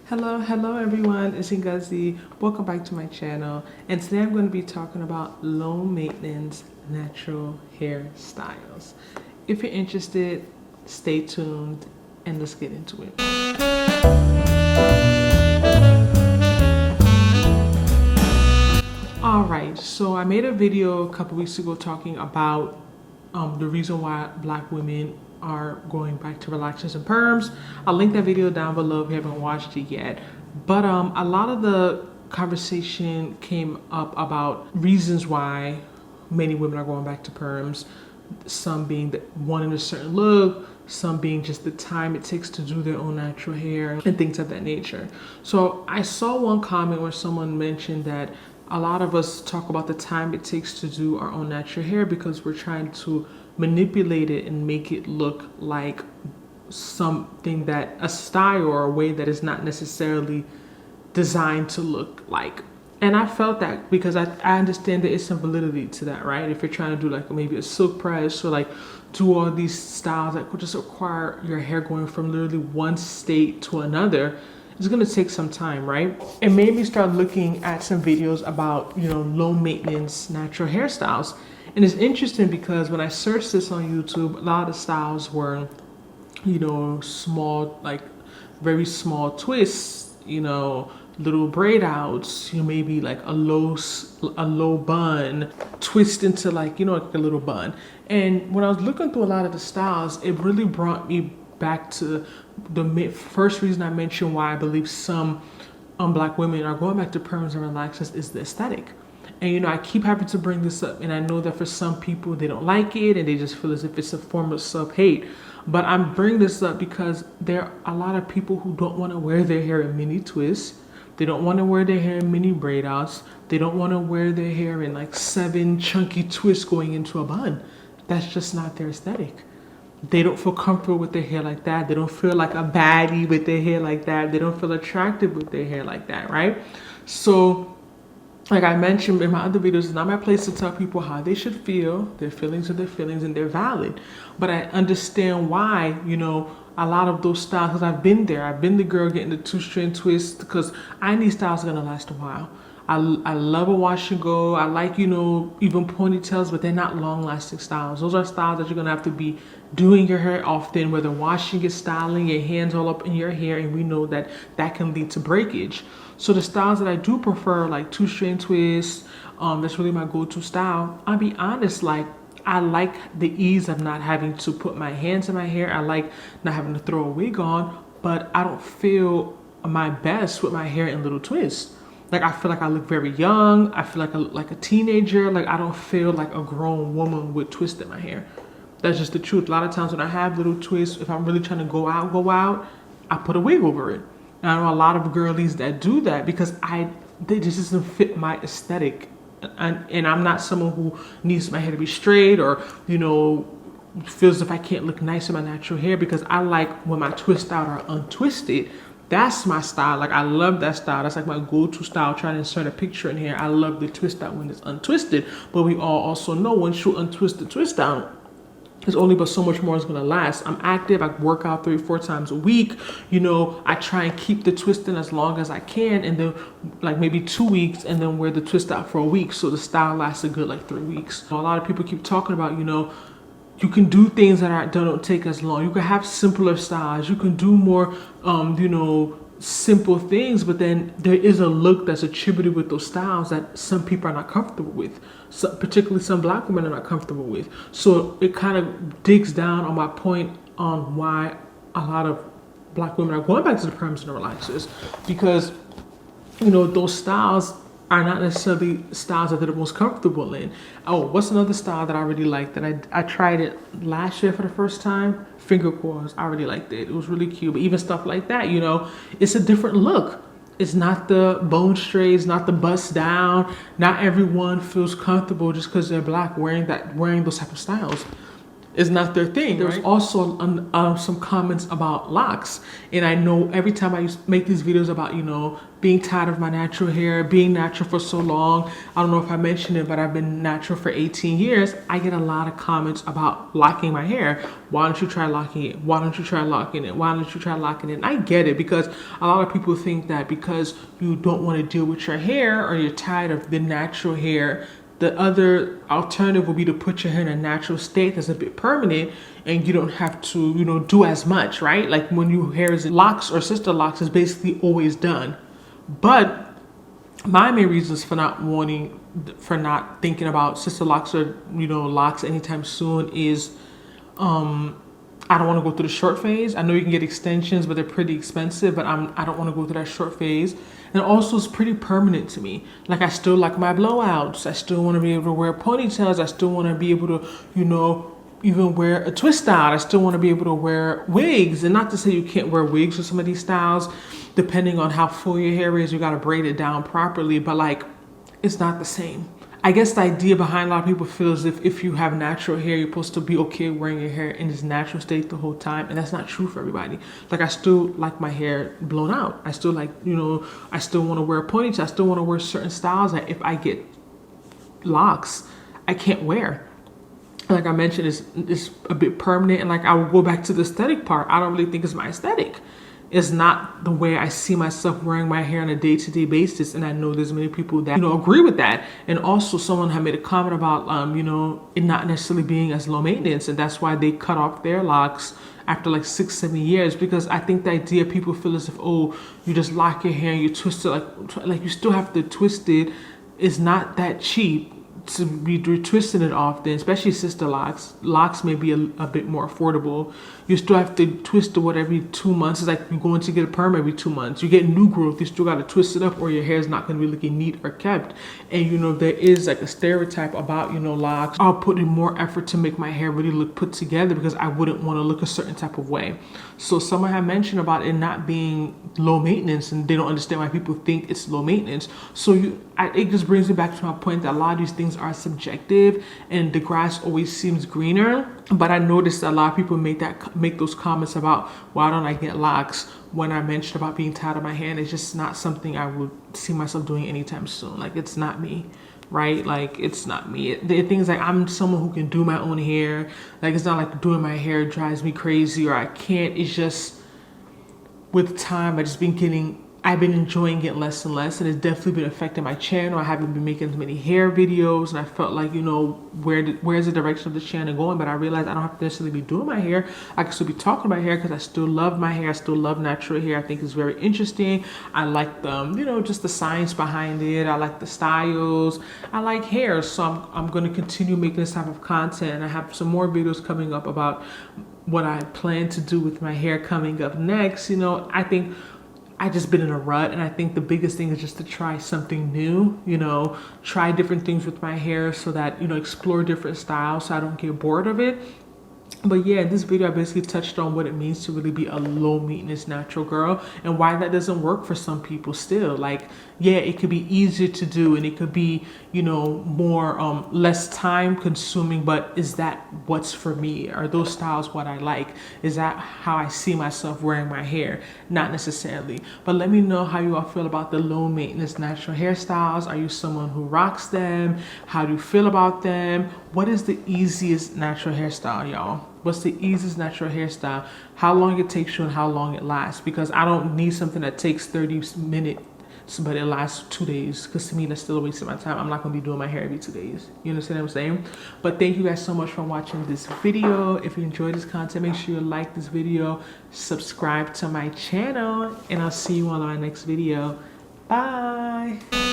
Hello everyone, it's Ngozi. Welcome back to my channel. And today I'm going to be talking about low maintenance natural hairstyles. If you're interested, stay tuned and let's get into it. Alright, so I made a video a couple weeks ago talking about the reason why black women are going back to relaxers and perms. I'll link that video down below if you haven't watched it yet. But a lot of the conversation came up about reasons why many women are going back to perms. Some being that wanting a certain look, some being just the time it takes to do their own natural hair and things of that nature. So I saw one comment where someone mentioned that a lot of us talk about the time it takes to do our own natural hair because we're trying to manipulate it and make it look like something that a style or a way that is not necessarily designed to look like. And I felt that because I understand there is some validity to that, right? If you're trying to do like maybe a silk press or like do all these styles that could just require your hair going from literally one state to another, it's gonna take some time, right? It made me start looking at some videos about, low maintenance natural hairstyles. And it's interesting because when I searched this on YouTube, a lot of styles were, small, like very small twists, little braid outs, maybe like a low bun, twist into like a little bun. And when I was looking through a lot of the styles, it really brought me back to the first reason I mentioned why I believe some black women are going back to perms and relaxers is the aesthetic. And I keep having to bring this up, and I know that for some people they don't like it and they just feel as if it's a form of self-hate. But I'm bringing this up because there are a lot of people who don't want to wear their hair in mini twists. They don't want to wear their hair in mini braid outs. They don't want to wear their hair in like 7 chunky twists going into a bun. That's just not their aesthetic. They don't feel comfortable with their hair like that. They don't feel like a baddie with their hair like that. They don't feel attractive with their hair like that, right? So like I mentioned in my other videos, it's not my place to tell people how they should feel. Their feelings are their feelings and they're valid. But I understand why, a lot of those styles, because I've been there. I've been the girl getting the 2-strand twist because I need styles that are gonna last a while. I love a wash and go. I like, even ponytails, but they're not long lasting styles. Those are styles that you're gonna have to be doing your hair often, whether washing it, styling, your hands all up in your hair, and we know that that can lead to breakage. So the styles that I do prefer, like 2-strand twists, that's really my go-to style. I'll be honest, like I like the ease of not having to put my hands in my hair. I like not having to throw a wig on, but I don't feel my best with my hair in little twists. Like I feel like I look very young. I feel like a teenager. Like I don't feel like a grown woman with twists in my hair. That's just the truth. A lot of times when I have little twists, if I'm really trying to go out, I put a wig over it. And I know a lot of girlies that do that because they just doesn't fit my aesthetic. And I'm not someone who needs my hair to be straight or, feels as if I can't look nice in my natural hair, because I like when my twists out are untwisted. That's my style. Like I love that style. That's like my go-to style. Trying to insert a picture in here. I love the twist out when it's untwisted. But we all also know once you untwist the twist out, there's only but so much more is gonna last. I'm active. I work out 3-4 times a week. I try and keep the twist in as long as I can, and then like maybe 2 weeks, and then wear the twist out for a week, so the style lasts a good like 3 weeks. A lot of people keep talking about, you can do things that don't take as long. You can have simpler styles. You can do more, simple things, but then there is a look that's attributed with those styles that some people are not comfortable with. So, particularly some black women are not comfortable with. So it kind of digs down on my point on why a lot of black women are going back to the perms and the relaxers, because, those styles are not necessarily styles that they're the most comfortable in. Oh, what's another style that I really like that I tried it last year for the first time? Finger coils. I really liked it. It was really cute. But even stuff like that, it's a different look. It's not the bone straights, not the bust down. Not everyone feels comfortable just because they're black wearing those type of styles. is not their thing. There's also some comments about locks, and I know every time I make these videos about, you know, being tired of my natural hair, being natural for so long, I don't know if I mentioned it, but I've been natural for 18 years. I get a lot of comments about locking my hair. Why don't you try locking it? Why don't you try locking it? Why don't you try locking it? And I get it, because a lot of people think that because you don't want to deal with your hair, or you're tired of the natural hair, the other alternative would be to put your hair in a natural state that's a bit permanent, and you don't have to, you know, do as much, right? Like when your hair is in locks or sister locks, is basically always done. But my main reasons for not thinking about sister locks or, you know, locks anytime soon is I don't want to go through the short phase. I know you can get extensions, but they're pretty expensive, but I don't want to go through that short phase. And also it's pretty permanent to me. Like I still like my blowouts. I still want to be able to wear ponytails. I still want to be able to, you know, even wear a twist out. I still want to be able to wear wigs. And not to say you can't wear wigs with some of these styles, depending on how full your hair is, you got to braid it down properly, but like, it's not the same. I guess the idea behind a lot of people feel as if you have natural hair, you're supposed to be okay wearing your hair in its natural state the whole time. And that's not true for everybody. Like I still like my hair blown out. I still like, you know, I still want to wear a ponytail. I still want to wear certain styles that if I get locks, I can't wear. Like I mentioned, it's a bit permanent. And like I will go back to the aesthetic part. I don't really think it's my aesthetic. It's not the way I see myself wearing my hair on a day-to-day basis, and I know there's many people that, you know, agree with that. And also someone had made a comment about you know, it not necessarily being as low maintenance, and that's why they cut off their locks after like 6-7 years, because I think the idea people feel as if, oh, you just lock your hair and you twist it, like you still have to twist it. It's not that cheap to be twisting it often, especially sister locks. Locks may be a bit more affordable. You still have to twist it every 2 months. It's like you're going to get a perm every 2 months. You get new growth, you still got to twist it up, or your hair is not going to be looking neat or kept. And you know, there is like a stereotype about, you know, locks. I'll put in more effort to make my hair really look put together because I wouldn't want to look a certain type of way. So someone had mentioned about it not being low maintenance, and they don't understand why people think it's low maintenance. So it just brings me back to my point that a lot of these things are subjective, and the grass always seems greener. But I noticed that a lot of people make those comments about, why don't I get locks, when I mentioned about being tired of my hair. And it's just not something I would see myself doing anytime soon. Like, it's not me, right? Like, it's not me. The things like, I'm someone who can do my own hair. Like, it's not like doing my hair drives me crazy or I can't. It's just with time, I've been enjoying it less and less, and it's definitely been affecting my channel. I haven't been making as many hair videos, and I felt like, you know, where's the direction of the channel going? But I realized I don't have to necessarily be doing my hair. I can still be talking about hair because I still love my hair. I still love natural hair. I think it's very interesting. I like you know, just the science behind it. I like the styles. I like hair, so I'm going to continue making this type of content. I have some more videos coming up about what I plan to do with my hair coming up next. You know, I think I just been in a rut, and I think the biggest thing is just to try something new, you know, try different things with my hair so that, you know, explore different styles so I don't get bored of it. But yeah, in this video, I basically touched on what it means to really be a low maintenance natural girl, and why that doesn't work for some people still. Like, yeah, it could be easier to do, and it could be, you know, more less time consuming, but is that what's for me? Are those styles what I like? Is that how I see myself wearing my hair? Not necessarily. But let me know how you all feel about the low maintenance natural hairstyles. Are you someone who rocks them? How do you feel about them? What is the easiest natural hairstyle, y'all? What's the easiest natural hairstyle? How long it takes you and how long it lasts? Because I don't need something that takes 30 minutes, but it lasts 2 days. Because to me, that's still a waste of my time. I'm not going to be doing my hair every 2 days. You understand what I'm saying? But thank you guys so much for watching this video. If you enjoyed this content, make sure you like this video, subscribe to my channel, and I'll see you on my next video. Bye.